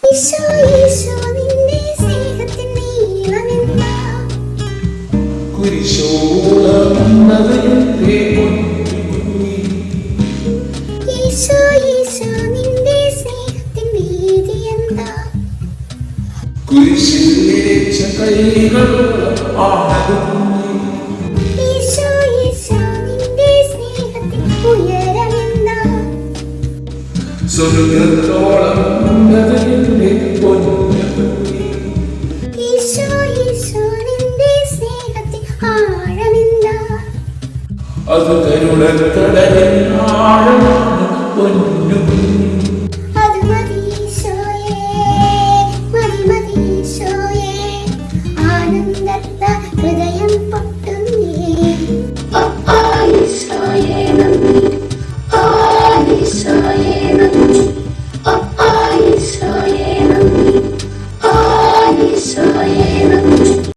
ഈശോ ഈശോ നിന്റെ സ്നേഹത്തിൻ നീളമെന്താ, കുരിശോളമെന്നതിന്റെ പൊന്നുകുഞ്ഞി. ഈശോ ഈശോ നിന്റെ സ്നേഹത്തിൻ വീതി എന്താ, കുരിശിൽ വിരിച്ച കൈകളോളം ആണത് കുഞ്ഞി. ഈശോ ഈശോ നിന്റെ സ്നേഹത്തിൻ ഉയരമെന്താ, സ്വർഗത്തോളം ഉന്നതന്റെ പൊന്നുകുഞ്ഞി. ഈശോ ഈശോ നിന്റെ സ്നേഹത്തിൻ ആഴമെന്താ, അത് കരുണക്കടലിൻ ആഴമാണ് പൊന്നുകുഞ്ഞി. അത് മതി ഈശോയേ, മതി മതി ഈശോയേ, ആനന്ദത്ത ഹൃദയം പൊട്ടുന്നേ. ഈശോയേ നന്ദി, ഈശോയേ നന്ദി, ഈശോയേ നന്ദി, ഈശോയേ നന്ദി.